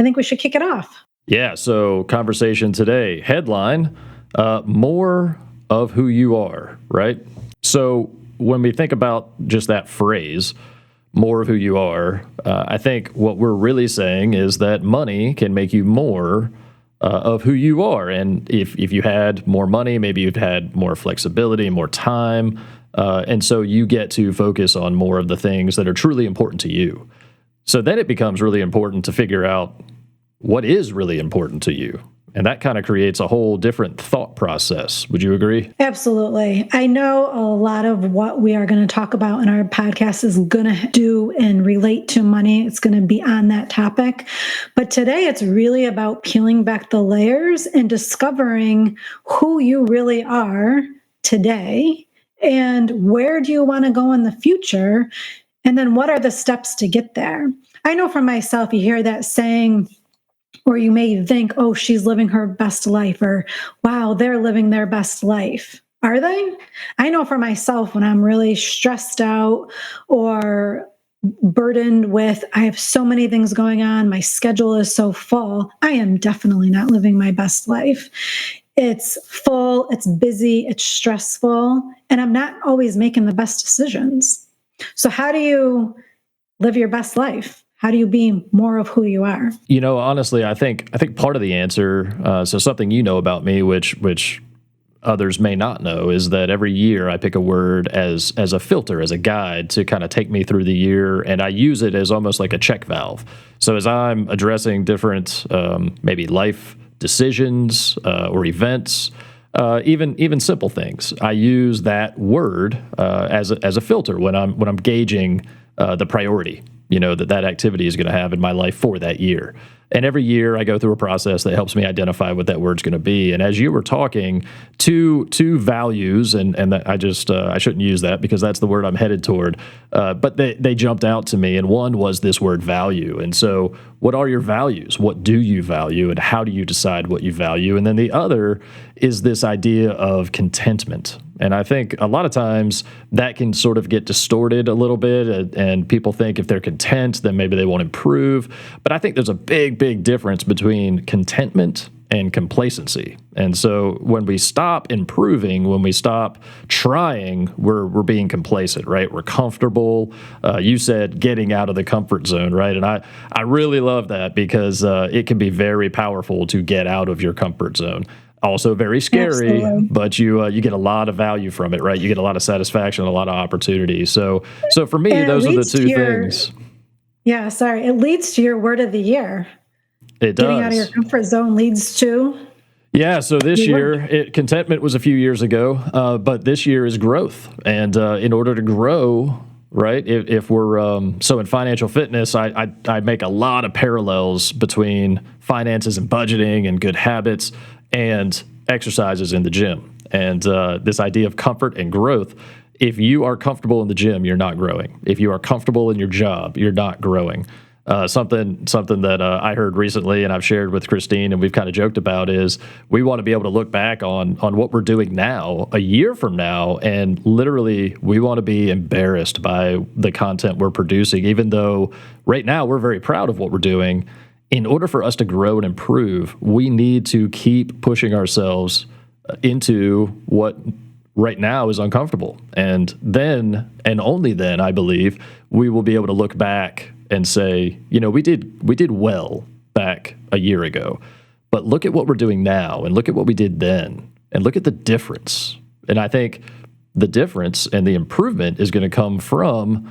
I think we should kick it off. Yeah, so conversation today, headline, more of who you are, right? So when we think about just that phrase, more of who you are, I think what we're really saying is that money can make you more of who you are. And if you had more money, maybe you've had more flexibility, more time. And so you get to focus on more of the things that are truly important to you. So then it becomes really important to figure out what is really important to you. And that kind of creates a whole different thought process. Would you agree? Absolutely. I know a lot of what we are going to talk about in our podcast is going to do and relate to money. It's going to be on that topic. But today it's really about peeling back the layers and discovering who you really are today and where do you want to go in the future? And then what are the steps to get there? I know for myself, you hear that saying, or you may think, oh, she's living her best life, or wow, they're living their best life. Are they? I know for myself, when I'm really stressed out or burdened with, I have so many things going on, my schedule is so full, I am definitely not living my best life. It's full, it's busy, it's stressful, and I'm not always making the best decisions. So how do you live your best life? How do you be more of who you are? Honestly, I think part of the answer, so something you know about me, which others may not know, is that every year I pick a word as a filter, as a guide to kind of take me through the year, and I use it as almost like a check valve. So as I'm addressing different maybe life decisions or events, even simple things, I use that word as a filter when I'm gauging the priority, that activity is going to have in my life for that year. And every year I go through a process that helps me identify what that word's going to be. And as you were talking, two values, and that I shouldn't use that because that's the word I'm headed toward. But they jumped out to me, and one was this word value. And so, what are your values? What do you value, and how do you decide what you value? And then the other is this idea of contentment. And I think a lot of times that can sort of get distorted a little bit, and people think if they're content, then maybe they won't improve. But I think there's a big difference between contentment and complacency. And so when we stop improving, when we stop trying, we're being complacent, right? We're comfortable. You said getting out of the comfort zone, right? And I really love that because it can be very powerful to get out of your comfort zone. Also very scary, Absolutely. but you get a lot of value from it, right? You get a lot of satisfaction, a lot of opportunity. So for me, And it those are the leads to two your, things. yeah, sorry, it leads to your word of the year. It Getting out of your does. comfort zone leads to Yeah, so this your word. year, contentment was a few years ago, but this year is growth. And in order to grow, right, if we're, so in financial fitness, I make a lot of parallels between finances and budgeting and good habits and exercises in the gym. And this idea of comfort and growth. If you are comfortable in the gym, you're not growing. If you are comfortable in your job, you're not growing. Something that I heard recently, and I've shared with Christine, and we've kind of joked about, is we want to be able to look back on what we're doing now, a year from now, and literally we want to be embarrassed by the content we're producing, even though right now we're very proud of what we're doing. In order for us to grow and improve, we need to keep pushing ourselves into what right now is uncomfortable. And then, and only then, I believe, we will be able to look back and say, we did well back a year ago, but look at what we're doing now, and look at what we did then, and look at the difference. And I think the difference and the improvement is going to come from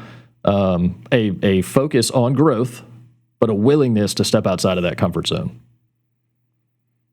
a focus on growth, but a willingness to step outside of that comfort zone.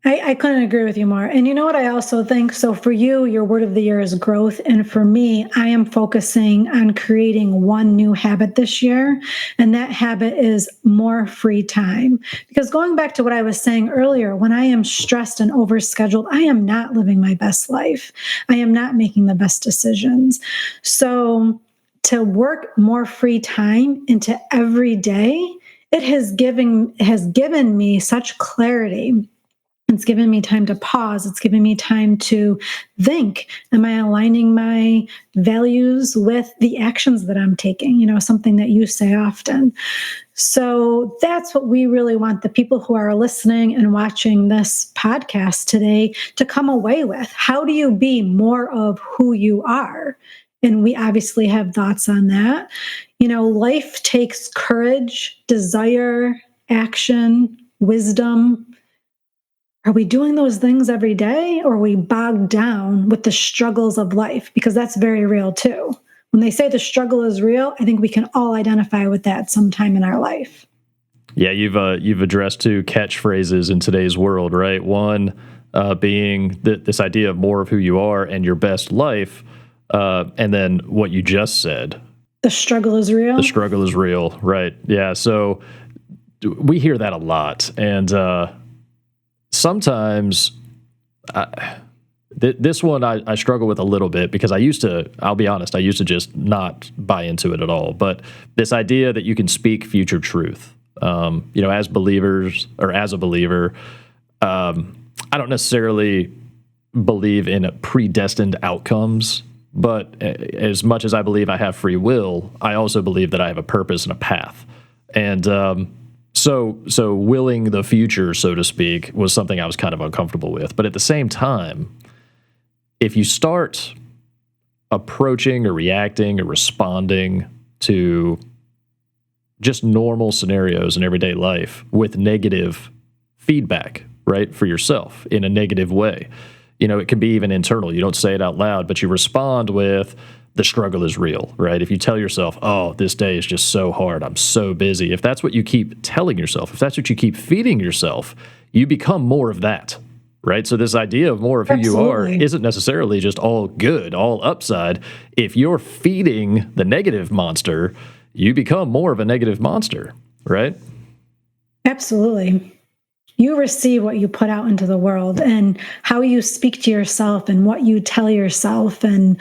I couldn't agree with you more. And you know what I also think? So for you, your word of the year is growth. And for me, I am focusing on creating one new habit this year. And that habit is more free time. Because going back to what I was saying earlier, when I am stressed and overscheduled, I am not living my best life. I am not making the best decisions. So to work more free time into every day, it has given me such clarity It's given me time to pause. It's given me time to think, am I aligning my values with the actions that I'm taking? Something that you say often. So that's what we really want the people who are listening and watching this podcast today to come away with. How do you be more of who you are? And we obviously have thoughts on that. Life takes courage, desire, action, wisdom. Are we doing those things every day, or are we bogged down with the struggles of life? Because that's very real too. When they say the struggle is real, I think we can all identify with that sometime in our life. Yeah, you've addressed two catchphrases in today's world, right? One being this idea of more of who you are and your best life, and then what you just said. The struggle is real? The struggle is real, right. Yeah, so we hear that a lot, and sometimes this one I struggle with a little bit because I'll be honest, I used to just not buy into it at all. But this idea that you can speak future truth, as believers or as a believer, I don't necessarily believe in predestined outcomes. But as much as I believe I have free will, I also believe that I have a purpose and a path. And So willing the future, so to speak, was something I was kind of uncomfortable with. But at the same time, if you start approaching or reacting or responding to just normal scenarios in everyday life with negative feedback, right, for yourself in a negative way, it can be even internal. You don't say it out loud, but you respond with, the struggle is real, right? If you tell yourself, oh, this day is just so hard, I'm so busy. If that's what you keep telling yourself, if that's what you keep feeding yourself, you become more of that, right? So this idea of more of who you are isn't necessarily just all good, all upside. If you're feeding the negative monster, you become more of a negative monster, right? Absolutely. You receive what you put out into the world, and how you speak to yourself and what you tell yourself. And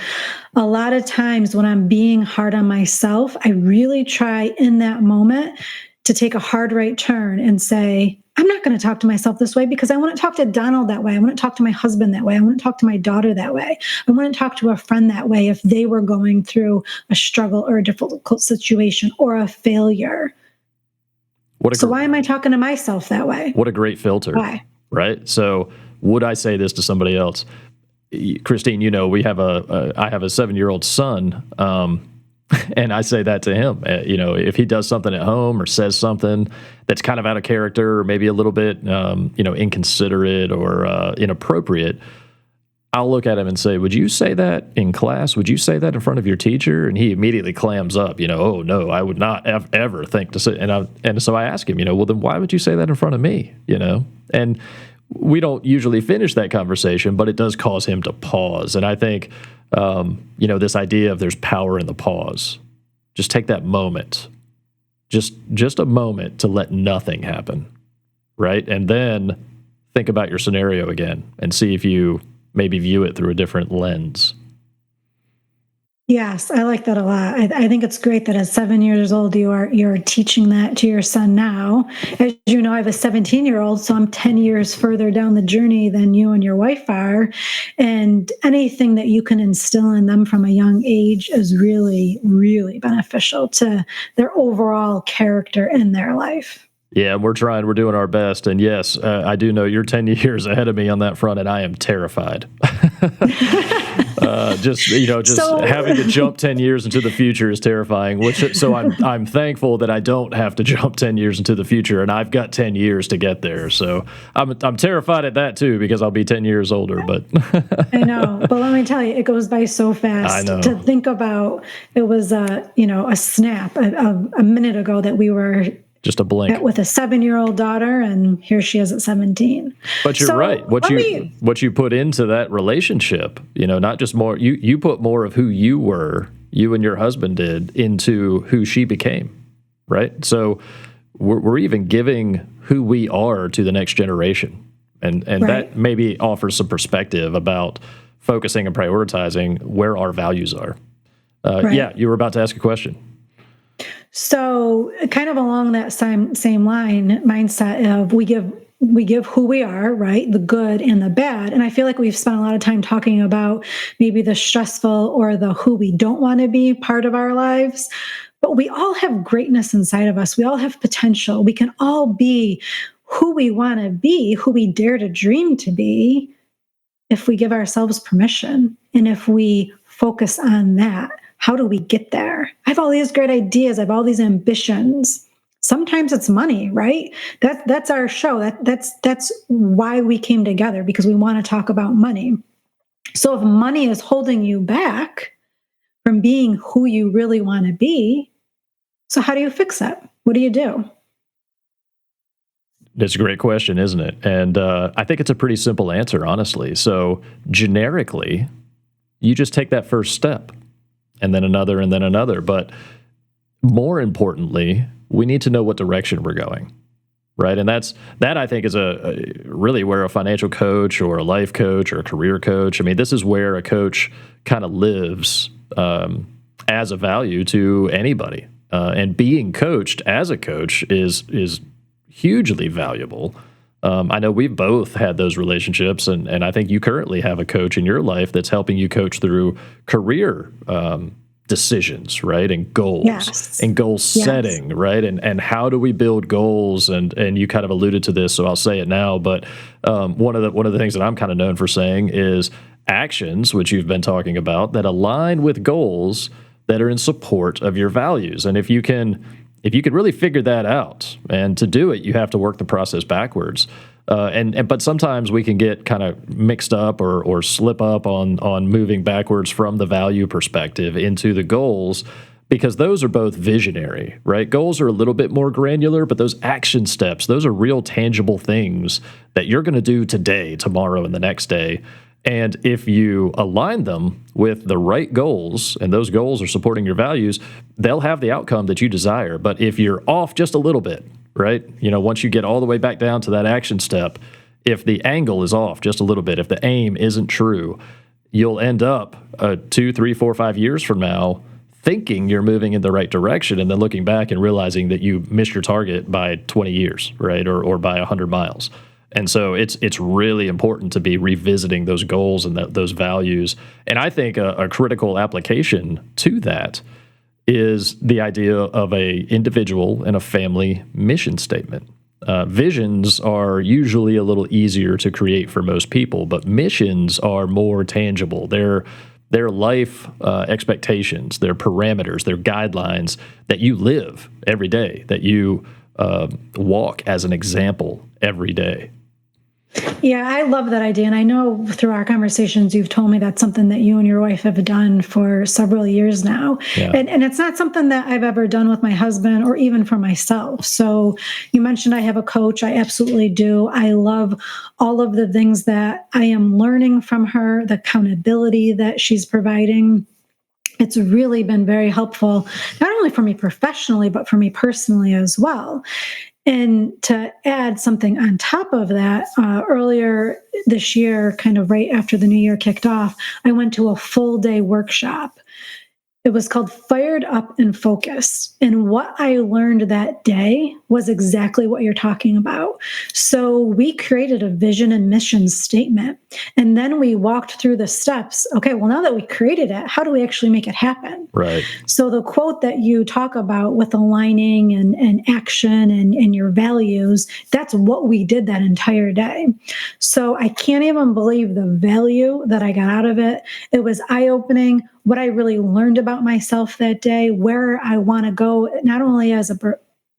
a lot of times when I'm being hard on myself, I really try in that moment to take a hard right turn and say, I'm not going to talk to myself this way because I wouldn't talk to Donald that way. I wouldn't talk to my husband that way. I wouldn't talk to my daughter that way. I wouldn't talk to a friend that way if they were going through a struggle or a difficult situation or a failure. So why am I talking to myself that way? What a great filter. Why? Right? So would I say this to somebody else? Christine, I have a 7-year-old son, and I say that to him. If he does something at home or says something that's kind of out of character or maybe a little bit, inconsiderate or inappropriate, I'll look at him and say, would you say that in class? Would you say that in front of your teacher? And he immediately clams up, oh, no, I would not ever think to say. And so I ask him, well, then why would you say that in front of me? And we don't usually finish that conversation, but it does cause him to pause. And I think, this idea of there's power in the pause. Just take that moment, just a moment to let nothing happen, right? And then think about your scenario again and see if you maybe view it through a different lens. Yes, I like that a lot. I think it's great that at 7 years old, you're teaching that to your son now. As you know, I have a 17-year-old, so I'm 10 years further down the journey than you and your wife are. And anything that you can instill in them from a young age is really, really beneficial to their overall character in their life. Yeah, we're doing our best. And yes, I do know you're 10 years ahead of me on that front, and I am terrified. Having to jump 10 years into the future is terrifying. So I'm thankful that I don't have to jump 10 years into the future, and I've got 10 years to get there. So I'm terrified at that too, because I'll be 10 years older. But I know, but let me tell you, it goes by so fast. I know. To think about, it was a snap a minute ago that we were just a blink with a 7-year-old daughter, and here she is at 17. But you're right. What you put into that relationship, not just more, you put more of who you were, you and your husband did, into who she became, right? So we're even giving who we are to the next generation. And right. That maybe offers some perspective about focusing and prioritizing where our values are. Right. Yeah, you were about to ask a question. So kind of along that same line mindset of we give we give who we are, right? The good and the bad. And I feel like we've spent a lot of time talking about maybe the stressful or the who we don't want to be part of our lives. But we all have greatness inside of us. We all have potential. We can all be who we want to be, who we dare to dream to be, if we give ourselves permission and if we focus on that. How do we get there? I have all these great ideas. I have all these ambitions. Sometimes it's money, right? That's our show. That's why we came together, because we want to talk about money. So if money is holding you back from being who you really want to be, so how do you fix it? What do you do? That's a great question, isn't it? And I think it's a pretty simple answer, honestly. So generically, you just take that first step, and then another, and then another. But more importantly, we need to know what direction we're going, right? And that I think is a really where a financial coach or a life coach or a career coach, I mean, this is where a coach kind of lives as a value to anybody. And being coached as a coach is hugely valuable. I know we've both had those relationships, and I think you currently have a coach in your life that's helping you coach through career decisions, right? And goals, Yes. and goal setting, right? And how do we build goals? And you kind of alluded to this, so I'll say it now. But one of the things that I'm kind of known for saying is actions, which you've been talking about, that align with goals that are in support of your values. And if you can really figure that out, and to do it, you have to work the process backwards. But sometimes we can get kind of mixed up or slip up on moving backwards from the value perspective into the goals, because those are both visionary, right? Goals are a little bit more granular, but those action steps, those are real tangible things that you're going to do today, tomorrow, and the next day. And if you align them with the right goals, and those goals are supporting your values, they'll have the outcome that you desire. But if you're off just a little bit, right? Once you get all the way back down to that action step, if the angle is off just a little bit, if the aim isn't true, you'll end up 2, 3, 4, 5 years from now thinking you're moving in the right direction, and then looking back and realizing that you missed your target by 20 years, right? Or by 100 miles. And so it's really important to be revisiting those goals and those values. And I think a critical application to that is the idea of a individual and a family mission statement. Visions are usually a little easier to create for most people, but missions are more tangible. They're life expectations, their parameters, their guidelines that you live every day, that you walk as an example every day. Yeah, I love that idea. And I know through our conversations, you've told me that's something that you and your wife have done for several years now. Yeah. And it's not something that I've ever done with my husband or even for myself. So you mentioned I have a coach. I absolutely do. I love all of the things that I am learning from her, the accountability that she's providing. It's really been very helpful, not only for me professionally, but for me personally as well. And to add something on top of that, earlier this year, kind of right after the new year kicked off, I went to a full day workshop. It was called Fired Up and Focused. And what I learned that day was exactly what you're talking about. So we created a vision and mission statement. And then we walked through the steps. Okay, well, now that we created it, how do we actually make it happen? Right. So the quote that you talk about with aligning and action and your values, that's what we did that entire day. So I can't even believe the value that I got out of it. It was eye-opening. What I really learned about myself that day, where I want to go, not only as a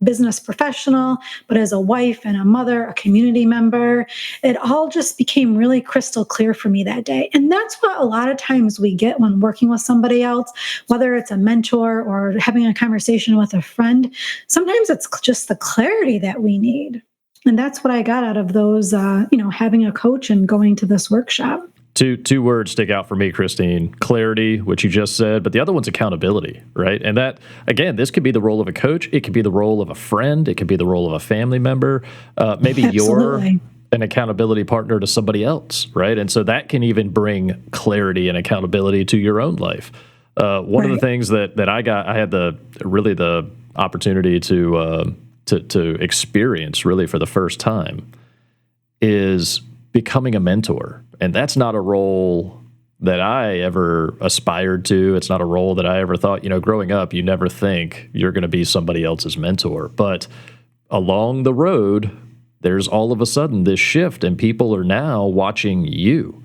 business professional, but as a wife and a mother, a community member. It all just became really crystal clear for me that day. And that's what a lot of times we get when working with somebody else, whether it's a mentor or having a conversation with a friend. Sometimes it's just the clarity that we need. And that's what I got out of those, having a coach and going to this workshop. Two words stick out for me, Christine: clarity, which you just said, but the other one's accountability, right? And that, again, this could be the role of a coach. It could be the role of a friend. It could be the role of a family member. Maybe you're an accountability partner to somebody else, right? And so that can even bring clarity and accountability to your own life. One of the things that I had the opportunity to experience really for the first time is becoming a mentor. And that's not a role that I ever aspired to. It's not a role that I ever thought, growing up, you never think you're going to be somebody else's mentor. But along the road, there's all of a sudden this shift, and people are now watching you.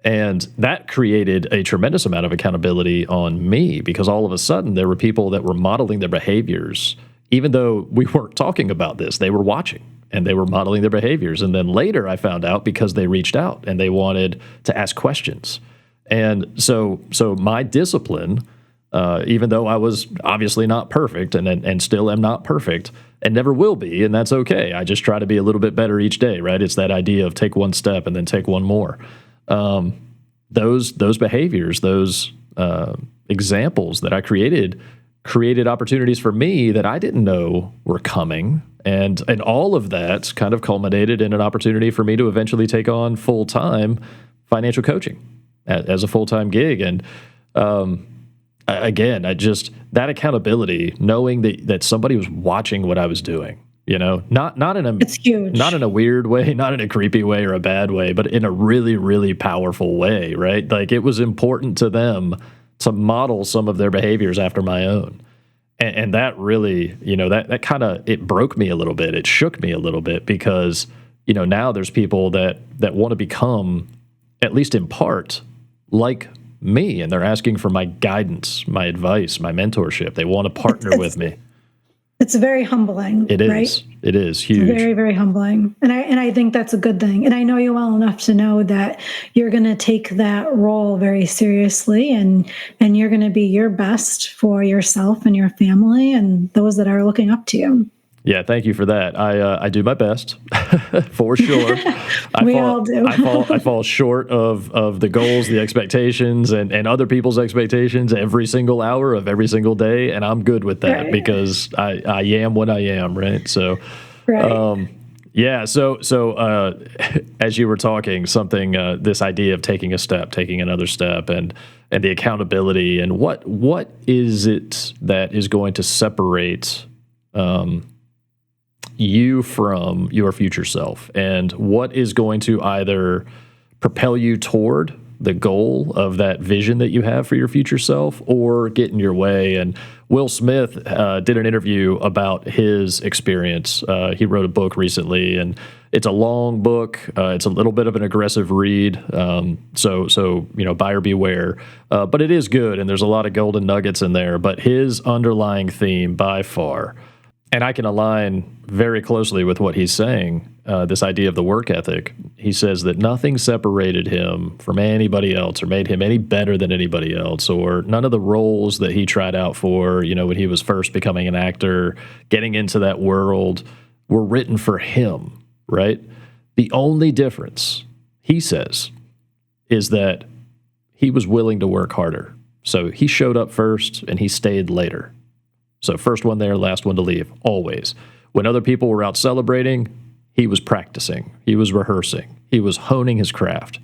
And that created a tremendous amount of accountability on me, because all of a sudden there were people that were modeling their behaviors. Even though we weren't talking about this, they were watching and they were modeling their behaviors. And then later I found out, because they reached out and they wanted to ask questions. And so my discipline, even though I was obviously not perfect and still am not perfect and never will be, and that's okay. I just try to be a little bit better each day, right? It's that idea of take one step and then take one more. Those behaviors, those examples that I created opportunities for me that I didn't know were coming. And all of that kind of culminated in an opportunity for me to eventually take on full-time financial coaching as a full-time gig. And again, that accountability, knowing that somebody was watching what I was doing, not in a It's huge. not in a weird way, not in a creepy way or a bad way, but in a really, really powerful way, right? Like, it was important to them to model some of their behaviors after my own. And that really, that kind of, it broke me a little bit. It shook me a little bit, because, now there's people that want to become, at least in part, like me, and they're asking for my guidance, my advice, my mentorship. They want to partner with me. It's very humbling. It is. Right? It is huge. Very, very humbling. And I think that's a good thing. And I know you well enough to know that you're going to take that role very seriously, and you're going to be your best for yourself and your family and those that are looking up to you. Yeah, thank you for that. I do my best, for sure. All do. I fall short of the goals, the expectations, and other people's expectations every single hour of every single day, and I'm good with that, right? Because I am what I am, right? So, right. Yeah. So as you were talking, this idea of taking a step, taking another step, and the accountability, and what is it that is going to separate you from your future self, and what is going to either propel you toward the goal of that vision that you have for your future self, or get in your way. And Will Smith did an interview about his experience. He wrote a book recently, and it's a long book. It's a little bit of an aggressive read. So buyer beware. But it is good, and there's a lot of golden nuggets in there. But his underlying theme by far, and I can align very closely with what he's saying, this idea of the work ethic. He says that nothing separated him from anybody else or made him any better than anybody else, or none of the roles that he tried out for, when he was first becoming an actor, getting into that world, were written for him, right? The only difference, he says, is that he was willing to work harder. So he showed up first and he stayed later. So first one there, last one to leave, always. When other people were out celebrating, he was practicing, he was rehearsing, he was honing his craft.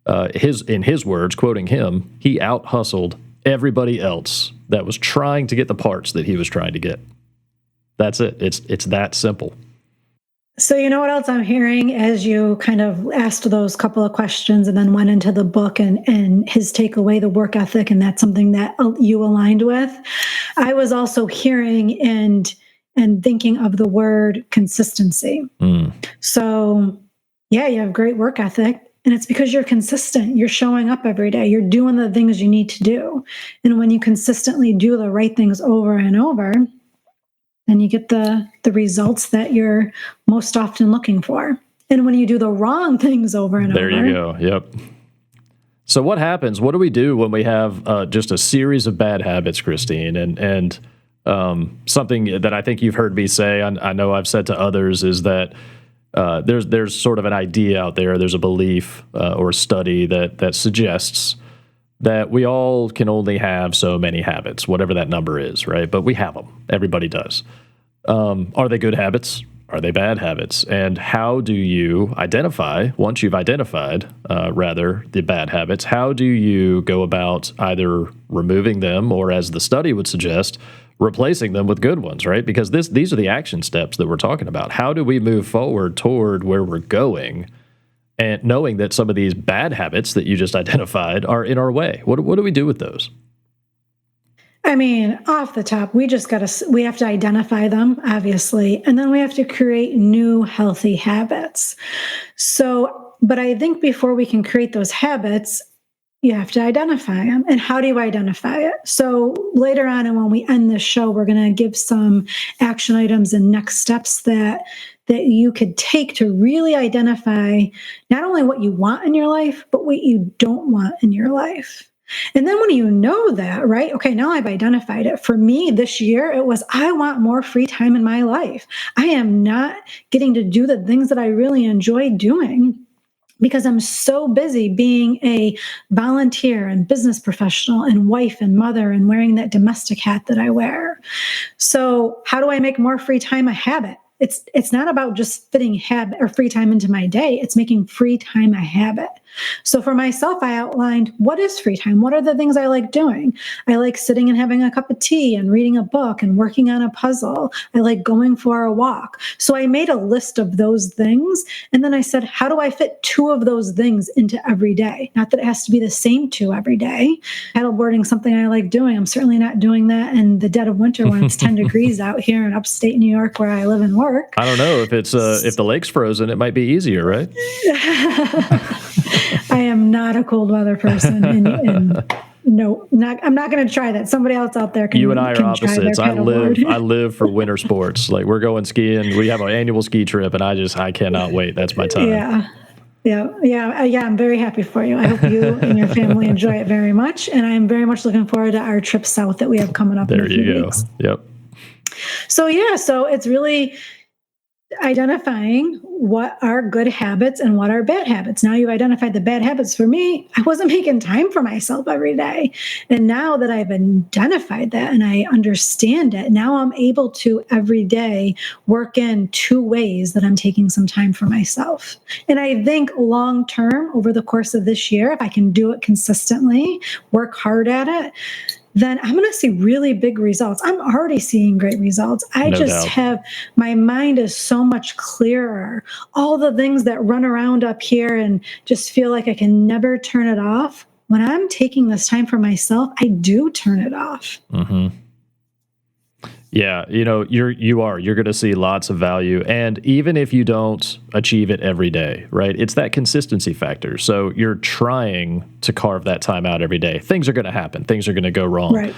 In his words, quoting him, he out-hustled everybody else that was trying to get the parts that he was trying to get. That's it. It's that simple. So you know what else I'm hearing as you kind of asked those couple of questions and then went into the book and his takeaway, the work ethic, and that's something that you aligned with. I was also hearing and thinking of the word consistency. So yeah, you have great work ethic, and it's because you're consistent. You're showing up every day. You're doing the things you need to do. And when you consistently do the right things over and over, then you get the results that you're most often looking for. And when you do the wrong things over and over. There you go. Yep. So what happens? What do we do when we have just a series of bad habits, Christine? And something that I think you've heard me say, I know I've said to others, is that there's sort of an idea out there, there's a belief or a study that suggests that we all can only have so many habits, whatever that number is, right? But we have them. Everybody does. Are they good habits? Are they bad habits? And how do you identify, once you've identified, the bad habits, how do you go about either removing them or, as the study would suggest, replacing them with good ones, right? Because these are the action steps that we're talking about. How do we move forward toward where we're going, and knowing that some of these bad habits that you just identified are in our way? What do we do with those? I mean, off the top, we have to identify them, obviously, and then we have to create new healthy habits. So, but I think before we can create those habits, you have to identify them. And how do you identify it? So later on, and when we end this show, we're going to give some action items and next steps that you could take to really identify not only what you want in your life, but what you don't want in your life. And then when you know that, right? Okay, now I've identified it. For me this year, it was, I want more free time in my life. I am not getting to do the things that I really enjoy doing because I'm so busy being a volunteer and business professional and wife and mother and wearing that domestic hat that I wear. So how do I make more free time a habit? It's not about just fitting habit or free time into my day. It's making free time a habit. So for myself, I outlined what is free time? What are the things I like doing? I like sitting and having a cup of tea and reading a book and working on a puzzle. I like going for a walk. So I made a list of those things. And then I said, how do I fit 2 of those things into every day? Not that it has to be the same 2 every day. Paddleboarding, something I like doing. I'm certainly not doing that in the dead of winter when it's 10 degrees out here in upstate New York where I live and work. I don't know if it's if the lake's frozen, it might be easier, right? I am not a cold weather person, and no, I'm not going to try that. Somebody else out there can. You and I are opposites. I live live for winter sports. Like, we're going skiing. We have an annual ski trip, and I cannot wait. That's my time. Yeah. I'm very happy for you. I hope you and your family enjoy it very much, and I am very much looking forward to our trip south that we have coming up. There in a few you go. weeks. Yep. So it's really identifying what are good habits and what are bad habits. Now you've identified the bad habits. For me, I wasn't making time for myself every day. And now that I've identified that and I understand it, now I'm able to every day work in 2 ways that I'm taking some time for myself. And I think long term, over the course of this year, if I can do it consistently, work hard at it, then I'm going to see really big results. I'm already seeing great results. I just have, my mind is so much clearer. All the things that run around up here and just feel like I can never turn it off. When I'm taking this time for myself, I do turn it off. Mm-hmm. Yeah, you're going to see lots of value. And even if you don't achieve it every day, right? It's that consistency factor. So you're trying to carve that time out every day. Things are going to happen. Things are going to go wrong. Right.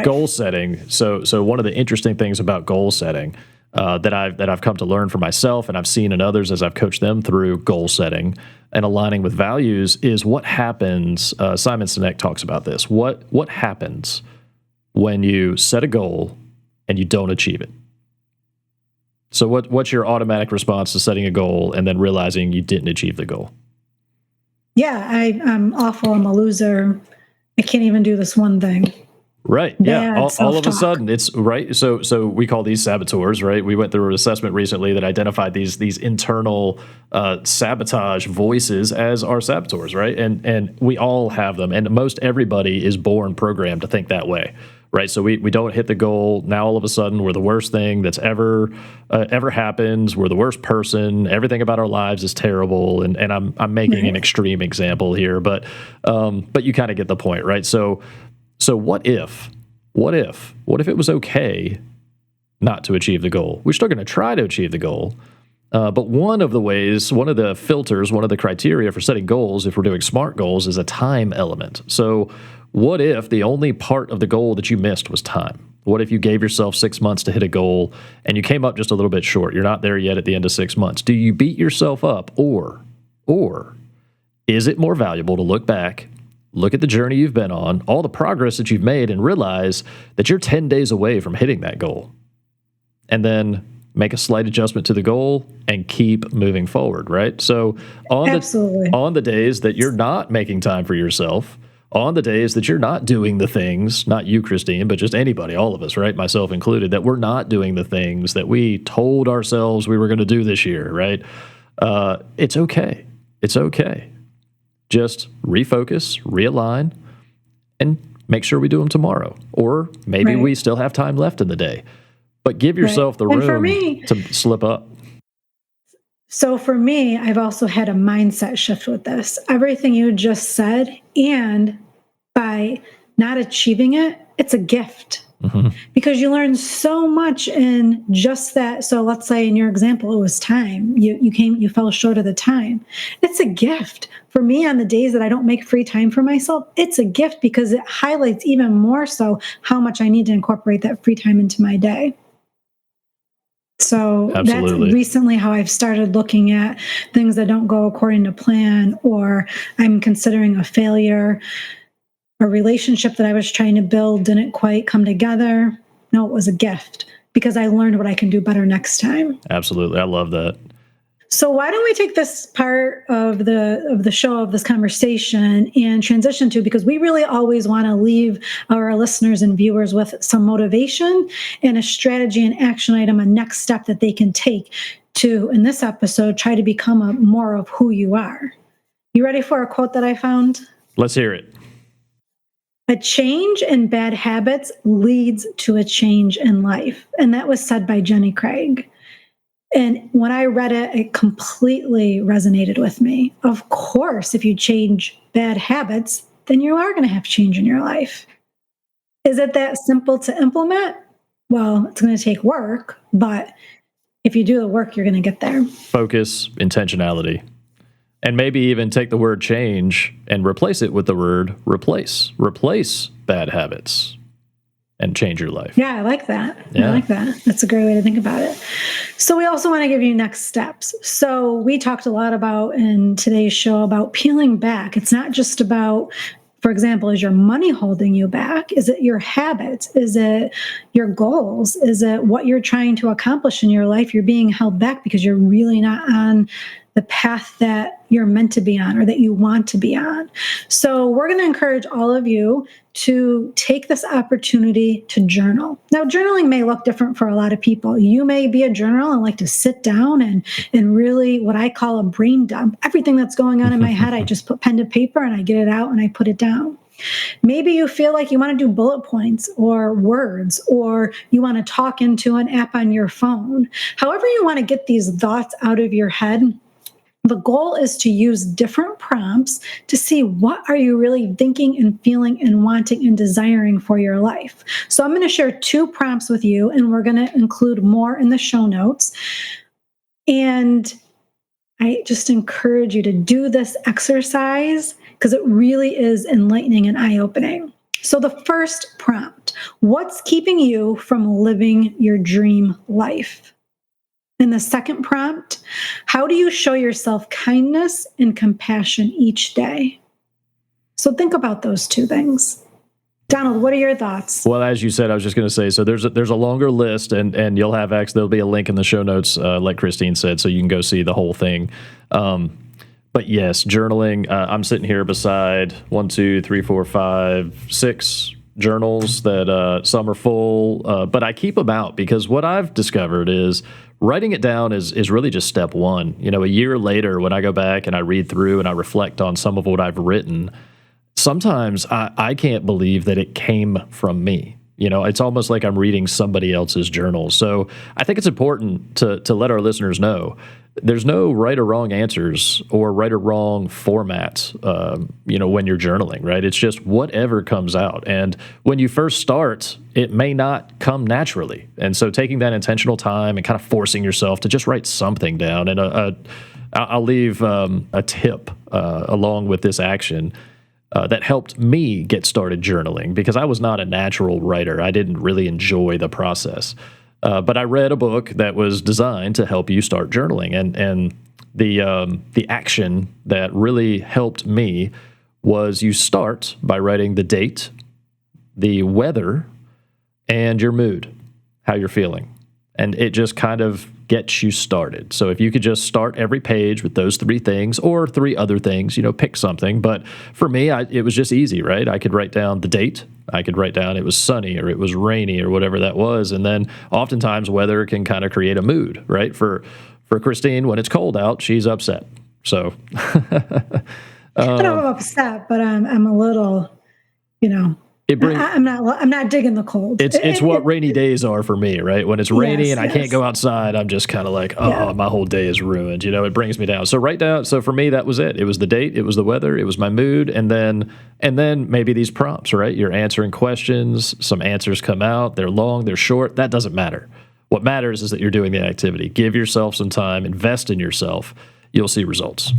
Goal setting. So one of the interesting things about goal setting that I've come to learn for myself, and I've seen in others as I've coached them through goal setting and aligning with values, is what happens. Simon Sinek talks about this. What happens when you set a goal and you don't achieve it? So what's your automatic response to setting a goal and then realizing you didn't achieve the goal? Yeah, I'm awful. I'm a loser. I can't even do this one thing. Right. Yeah. All of a sudden, it's right. So we call these saboteurs, right? We went through an assessment recently that identified these internal sabotage voices as our saboteurs, right? And we all have them, and most everybody is born programmed to think that way. Right, so we don't hit the goal. Now all of a sudden we're the worst thing that's ever happens. We're the worst person. Everything about our lives is terrible. And I'm making an extreme example here, but you kind of get the point, right? So what if it was okay not to achieve the goal? We're still going to try to achieve the goal. But one of the filters, one of the criteria for setting goals, if we're doing SMART goals, is a time element. So what if the only part of the goal that you missed was time? What if you gave yourself 6 months to hit a goal and you came up just a little bit short? You're not there yet at the end of 6 months. Do you beat yourself up, or is it more valuable to look back, look at the journey you've been on, all the progress that you've made, and realize that you're 10 days away from hitting that goal, and then make a slight adjustment to the goal and keep moving forward, right? So on the days that you're not making time for yourself, on the days that you're not doing the things, not you, Christine, but just anybody, all of us, right, myself included, that we're not doing the things that we told ourselves we were going to do this year, right? It's okay. It's okay. Just refocus, realign, and make sure we do them tomorrow. Or maybe Right. we still have time left in the day. But give yourself the And for room me, to slip up. so for me, I've also had a mindset shift with this. Everything you just said, and by not achieving it, it's a gift Mhm. because you learn so much in just that. So let's say in your example, it was time. You fell short of the time. It's a gift. For me, on the days that I don't make free time for myself, it's a gift because it highlights even more so how much I need to incorporate that free time into my day. So that's Absolutely. recently how I've started looking at things that don't go according to plan, or I'm considering a failure, a relationship that I was trying to build didn't quite come together. No, it was a gift because I learned what I can do better next time. Absolutely. I love that. So why don't we take this part of the show, of this conversation, and transition to, because we really always want to leave our listeners and viewers with some motivation and a strategy and action item, a next step that they can take to, in this episode, try to become a more of who you are. You ready for a quote that I found? Let's hear it. A change in bad habits leads to a change in life. And that was said by Jenny Craig. And when I read it, it completely resonated with me. Of course, if you change bad habits, then you are going to have change in your life. Is it that simple to implement? Well, it's going to take work, but if you do the work, you're going to get there. Focus, intentionality. And maybe even take the word change and replace it with the word replace. Replace bad habits and change your life. Yeah, I like that. Yeah. I like that. That's a great way to think about it. So we also want to give you next steps. So we talked a lot about in today's show about peeling back. It's not just about, for example, is your money holding you back? Is it your habits? Is it your goals? Is it what you're trying to accomplish in your life? You're being held back because you're really not on the path that you're meant to be on or that you want to be on. So we're going to encourage all of you to take this opportunity to journal. Now, journaling may look different for a lot of people. You may be a journaler and like to sit down and really what I call a brain dump. Everything that's going on in my head, I just put pen to paper and I get it out and I put it down. Maybe you feel like you want to do bullet points or words, or you want to talk into an app on your phone. However you want to get these thoughts out of your head, the goal is to use different prompts to see what are you really thinking and feeling and wanting and desiring for your life. So I'm going to share 2 prompts with you, and we're going to include more in the show notes. And I just encourage you to do this exercise because it really is enlightening and eye-opening. So the first prompt, what's keeping you from living your dream life? And the second prompt, how do you show yourself kindness and compassion each day? So think about those 2 things. Donald, what are your thoughts? Well, as you said, I was just going to say, so there's a longer list, and you'll have there'll be a link in the show notes, like Christine said, so you can go see the whole thing. But yes, journaling. I'm sitting here beside 1, 2, 3, 4, 5, 6 journals that some are full, but I keep them out because what I've discovered is writing it down is really just step one. You know, a year later, when I go back and I read through and I reflect on some of what I've written, sometimes I can't believe that it came from me. You know, it's almost like I'm reading somebody else's journal. So I think it's important to let our listeners know there's no right or wrong answers or right or wrong format, when you're journaling, right? It's just whatever comes out. And when you first start, it may not come naturally. And so taking that intentional time and kind of forcing yourself to just write something down. And I'll leave a tip along with this action. That helped me get started journaling because I was not a natural writer. I didn't really enjoy the process. But I read a book that was designed to help you start journaling. And the action that really helped me was you start by writing the date, the weather, and your mood, how you're feeling. And it just kind of gets you started. So if you could just start every page with those 3 things or 3 other things, pick something. But for me, it was just easy, right? I could write down the date. I could write down it was sunny or it was rainy or whatever that was. And then oftentimes weather can kind of create a mood, right? For Christine, when it's cold out, she's upset. So I don't know if I'm upset, but I'm a little, it brings. I'm not digging the cold. It's what rainy days are for me, right? When it's rainy Yes, and I can't go outside, I'm just kind of like, oh, my whole day is ruined. It brings me down. So write down. So for me, that was it. It was the date, it was the weather, it was my mood, and then maybe these prompts, right? You're answering questions. Some answers come out. They're long, they're short. That doesn't matter. What matters is that you're doing the activity. Give yourself some time. Invest in yourself. You'll see results.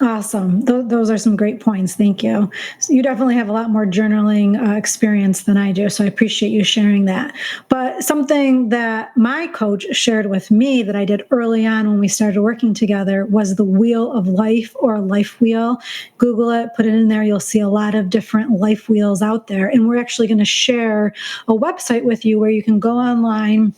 Awesome. Those are some great points. Thank you. So you definitely have a lot more journaling experience than I do, so I appreciate you sharing that. But something that my coach shared with me that I did early on when we started working together was the Wheel of Life, or Life Wheel. Google it, put it in there. You'll see a lot of different life wheels out there. And we're actually going to share a website with you where you can go online,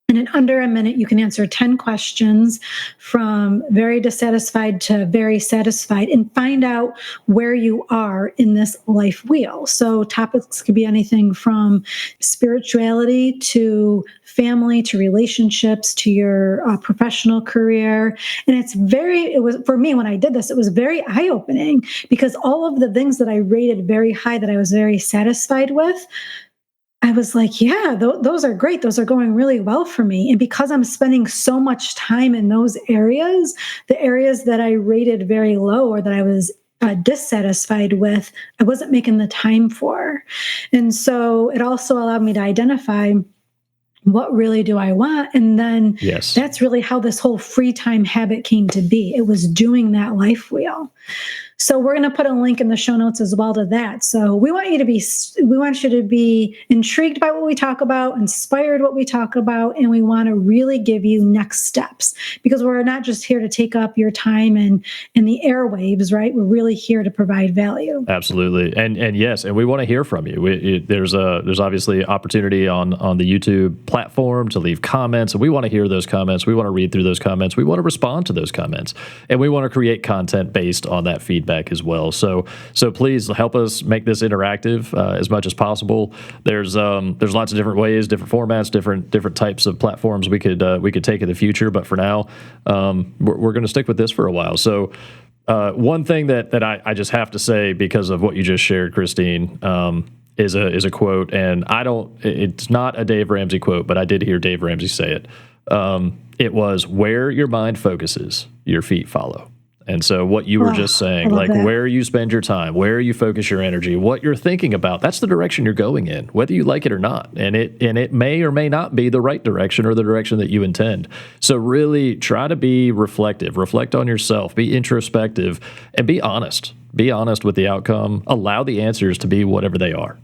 and in under a minute, you can answer 10 questions from very dissatisfied to very satisfied and find out where you are in this life wheel. So topics could be anything from spirituality to family to relationships to your professional career. And it was, for me, when I did this, it was very eye-opening, because all of the things that I rated very high that I was very satisfied with, I was like, yeah, those are great. Those are going really well for me. And because I'm spending so much time in those areas, the areas that I rated very low or that I was dissatisfied with, I wasn't making the time for. And so it also allowed me to identify, what really do I want? And then that's really how this whole free time habit came to be. It was doing that life wheel. So we're going to put a link in the show notes as well to that. So we want you to be intrigued by what we talk about, inspired what we talk about, and we want to really give you next steps, because we're not just here to take up your time and in the airwaves, right? We're really here to provide value. Absolutely. And yes, and we want to hear from you. There's obviously opportunity on the YouTube platform to leave comments, and we want to hear those comments. We want to read through those comments. We want to respond to those comments, and we want to create content based on that feedback as well. So please help us make this interactive as much as possible. There's lots of different ways, different formats, different types of platforms we could take in the future. But for now, we're going to stick with this for a while. So one thing that I just have to say, because of what you just shared, Christine, is a quote, and it's not a Dave Ramsey quote, but I did hear Dave Ramsey say it. It was, where your mind focuses, your feet follow. And so what you were just saying, like where you spend your time, where you focus your energy, what you're thinking about, that's the direction you're going in, whether you like it or not. And it may or may not be the right direction or the direction that you intend. So really try to be reflective, reflect on yourself, be introspective, and be honest. Be honest with the outcome. Allow the answers to be whatever they are.